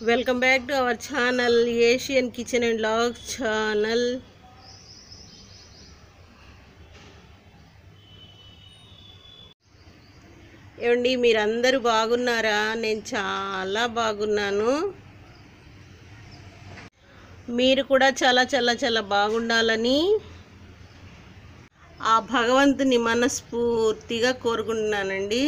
Welcome back to our channel Asian kitchen and vlogs channel. ఏమండి, మీరందరూ బాగున్నారా? నేను చాలా బాగున్నాను. మీరు కూడా చాలా చాలా చాలా బాగుండాలని ఆ భగవంతుని మనస్ఫూర్తిగా కోరుకుంటున్నానండి.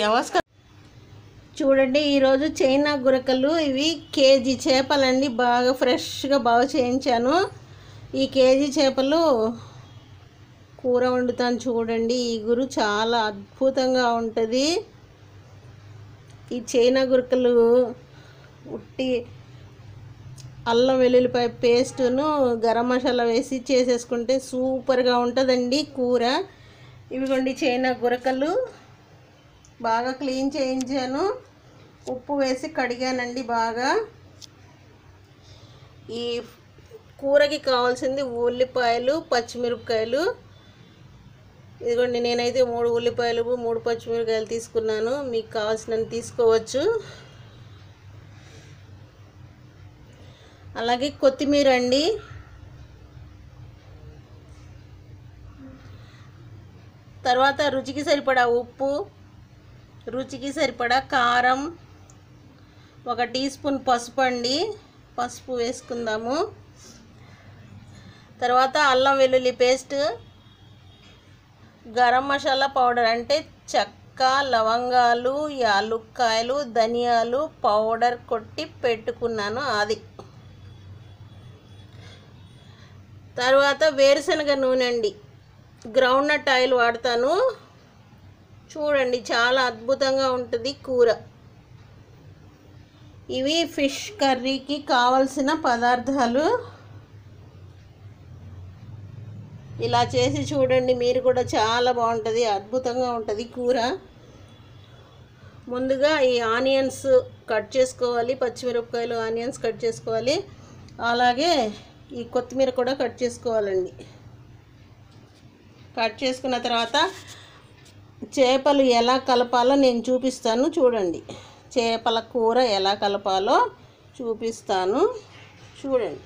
నమస్కారం. చూడండి, ఈరోజు చైనా గురకలు, ఇవి కేజీ చేపలండి. బాగా ఫ్రెష్గా బాగా చేయించాను. ఈ కేజీ చేపలు కూర వండుతాను. చూడండి, ఈ గురు చాలా అద్భుతంగా ఉంటుంది. ఈ చైనా గురకలు ఉట్టి అల్లం వెల్లుల్లిపాయ పేస్టును గరం మసాలా వేసి చేసేసుకుంటే సూపర్గా ఉంటుందండి కూర. ఇవిగోండి చైనా గురకలు బాగా క్లీన్ చేయించాను, ఉప్పు వేసి కడిగానండి బాగా. ఈ కూరకి కావాల్సింది ఉల్లిపాయలు, పచ్చిమిరపకాయలు. ఇదిగోండి, నేనైతే 3 ఉల్లిపాయలు 3 పచ్చిమిరపకాయలు తీసుకున్నాను. మీకు కావాల్సినవి తీసుకోవచ్చు. అలాగే కొత్తిమీర అండి. తర్వాత రుచికి సరిపడా ఉప్పు, రుచికి సరిపడా కారం, 1 టీ స్పూన్ పసుపు అండి. పసుపు వేసుకుందాము. తర్వాత అల్లం వెల్లుల్లి పేస్ట్, గరం మసాలా పౌడర్ అంటే చెక్క, లవంగాలు, యాలుక్కాయలు, ధనియాలు పౌడర్ కొట్టి పెట్టుకున్నాను అది. తర్వాత వేరుశనగ నూనె అండి, గ్రౌండ్నట్ ఆయిల్ వాడతాను. చూడండి, చాలా అద్భుతంగా ఉంటుంది కూర. ఇవి ఫిష్ కర్రీకి కావలసిన పదార్థాలు. ఇలా చేసి చూడండి, మీరు కూడా చాలా బాగుంటుంది, అద్భుతంగా ఉంటుంది కూర. ముందుగా ఈ ఆనియన్స్ కట్ చేసుకోవాలి, పచ్చిమిరపకాయలు ఆనియన్స్ కట్ చేసుకోవాలి. అలాగే ఈ కొత్తిమీర కూడా కట్ చేసుకోవాలండి. కట్ చేసుకున్న తర్వాత చేపలు ఎలా కలపాలో నేను చూపిస్తాను. చూడండి, చేపల కూర ఎలా కలపాలో చూపిస్తాను. చూడండి,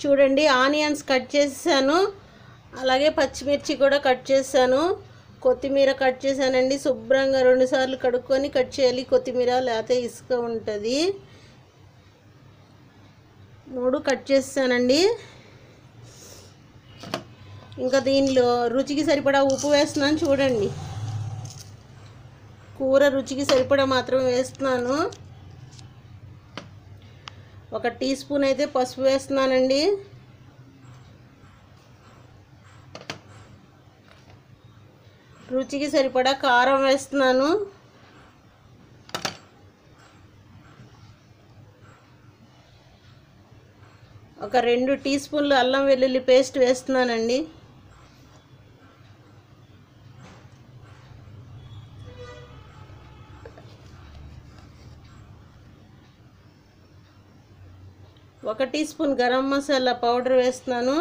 చూడండి ఆనియన్స్ కట్ చేసాను, అలాగే పచ్చిమిర్చి కూడా కట్ చేశాను, కొత్తిమీర కట్ చేశానండి. శుభ్రంగా 2 సార్లు కడుక్కొని కట్ చేయాలి కొత్తిమీర, లేకపోతే ఇసుక ఉంటుంది. 3 కట్ చేసానండి. ఇంకా దీనిలో రుచికి సరిపడా ఉప్పు వేస్తున్నాను. చూడండి, కూర రుచికి సరిపడా మాత్రం వేస్తున్నాను. 1 టీ స్పూన్ అయితే పసుపు వేస్తున్నానండి. రుచికి సరిపడా కారం వేస్తున్నాను. ఒక 2 టీ స్పూన్లు అల్లం వెల్లుల్లి పేస్ట్ వేస్తున్నానండి. ఒక teaspoon garam masala powder వేస్తున్నాను.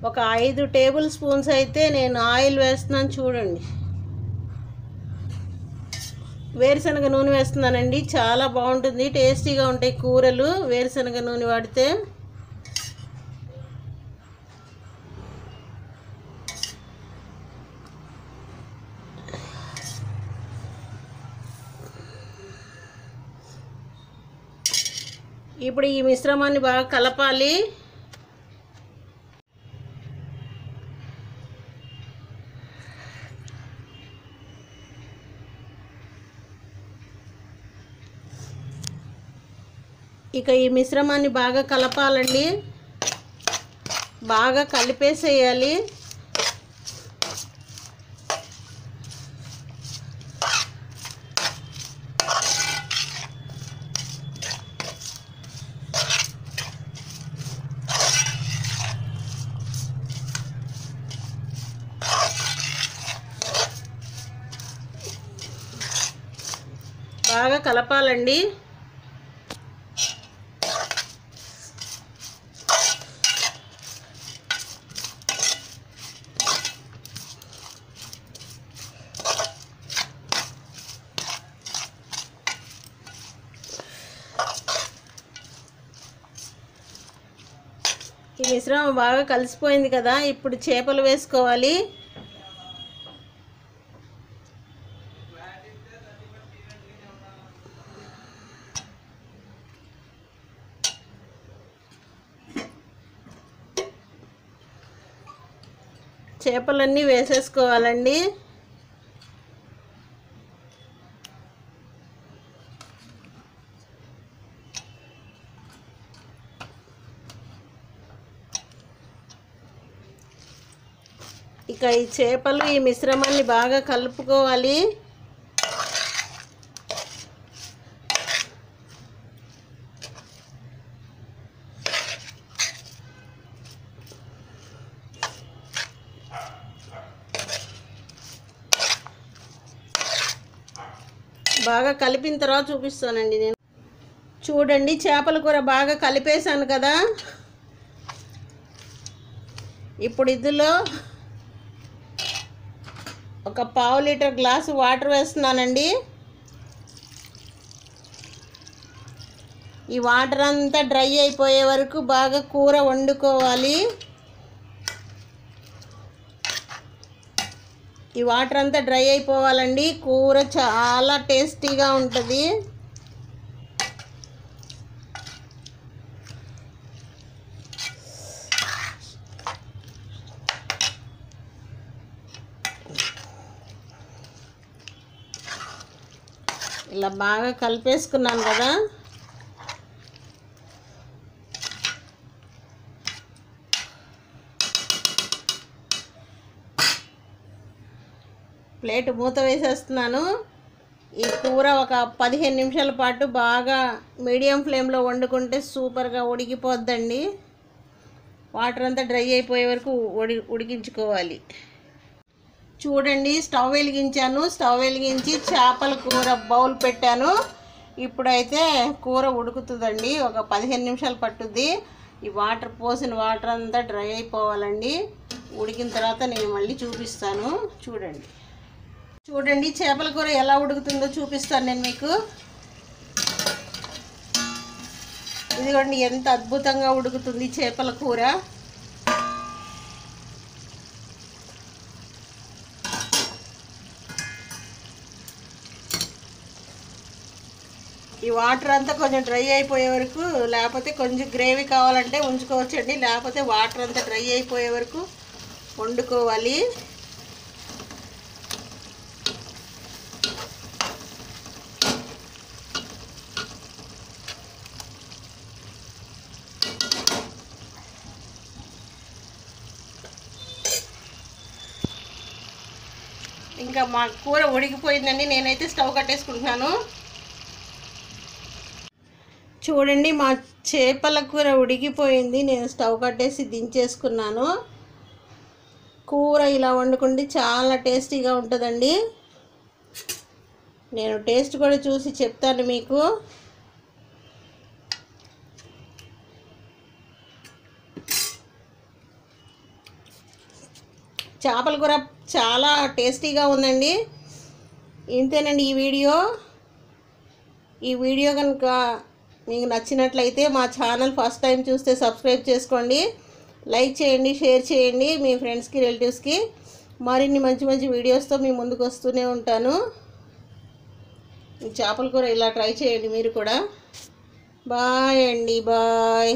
ఒక 5 టేబుల్ స్పూన్స్ అయితే నేను ఆయిల్ వేస్తున్నాను. చూడండి, వేరుశనగ నూనె వేస్తున్నానండి. చాలా బాగుంటుంది, టేస్టీగా ఉంటాయి కూరలు వేరుశనగ నూనె వాడితే. ఇప్పుడు ఈ మిశ్రమాన్ని బాగా కలపాలి. ఇక ఈ మిశ్రమాన్ని బాగా కలపాలండి. బాగా కలిపేసేయాలి. బాగా కలపాలండి. ఈ మిశ్రమం బాగా కలిసిపోయింది కదా, ఇప్పుడు చేపలు వేసుకోవాలి. చేపలన్నీ వేసేసుకోవాలండి. ఇక ఈ చేపలు ఈ మిశ్రమాన్ని బాగా కలుపుకోవాలి. బాగా కలిపిన తర్వాత చూపిస్తానండి నేను. చూడండి, చేపల కూర బాగా కలిపేసాను కదా. ఇప్పుడు ఇందులో ఒక 1/2 లీటర్ గ్లాసు వాటర్ వేస్తున్నానండి. ఈ వాటర్ అంతా డ్రై అయిపోయే వరకు బాగా కూర వండుకోవాలి. ఈ వాటర్ అంతా డ్రై అయిపోవాలండి. కూర చాలా టేస్టీగా ఉంటుంది. ఇలా బాగా కలిపేసుకున్నాను కదా. ప్లేట్ మూత వేసేస్తున్నాను. ఈ కూర ఒక 15 నిమిషాల పాటు బాగా మీడియం ఫ్లేమ్లో వండుకుంటే సూపర్గా ఉడికిపోద్దండి. వాటర్ అంతా డ్రై అయిపోయే వరకు ఉడికించుకోవాలి. చూడండి, స్టవ్ వెలిగించాను. స్టవ్ వెలిగించి చేపల కూర బౌల్ పెట్టాను. ఇప్పుడైతే కూర ఉడుకుతుందండి. ఒక 15 నిమిషాలు పట్టుద్ది. ఈ వాటర్ పోసిన వాటర్ అంతా డ్రై అయిపోవాలండి. ఉడికిన తర్వాత నేను మళ్ళీ చూపిస్తాను. చూడండి చేపల కూర ఎలా ఉడుకుతుందో చూపిస్తాను నేను మీకు. ఇదిగోండి ఎంత అద్భుతంగా ఉడుకుతుంది చేపల కూర. ఈ వాటర్ అంతా కొంచెం డ్రై అయిపోయే వరకు, లేకపోతే కొంచెం గ్రేవీ కావాలంటే ఉంచుకోవచ్చండి. లేకపోతే వాటర్ అంతా డ్రై అయిపోయే వరకు వండుకోవాలి. ఇంకా మా కూర ఉడికిపోయిందండి. నేనైతే స్టవ్ కట్టేసుకుంటున్నాను. చూడండి, మా చేపల కూర ఉడికిపోయింది. నేను స్టవ్ కట్టేసి దించేసుకున్నాను. కూర ఇలా వండుకుంటే చాలా టేస్టీగా ఉంటుందండి. నేను టేస్ట్ కూడా చూసి చెప్తాను మీకు. చేపల కూర చాలా టేస్టీగా ఉందండి. ఇంతేనండి ఈ వీడియో కనుక మీకు నచ్చినట్లయితే మా ఛానల్ ఫస్ట్ టైం చూస్తే సబ్స్క్రైబ్ చేసుకోండి. లైక్ చేయండి, షేర్ చేయండి మీ ఫ్రెండ్స్కి, రిలేటివ్స్కి. మరిన్ని మంచి మంచి వీడియోస్తో మీ ముందుకు వస్తూనే ఉంటాను. ఈ చేపల కూర ఇలా ట్రై చేయండి మీరు కూడా. బాయ్ అండి, బాయ్.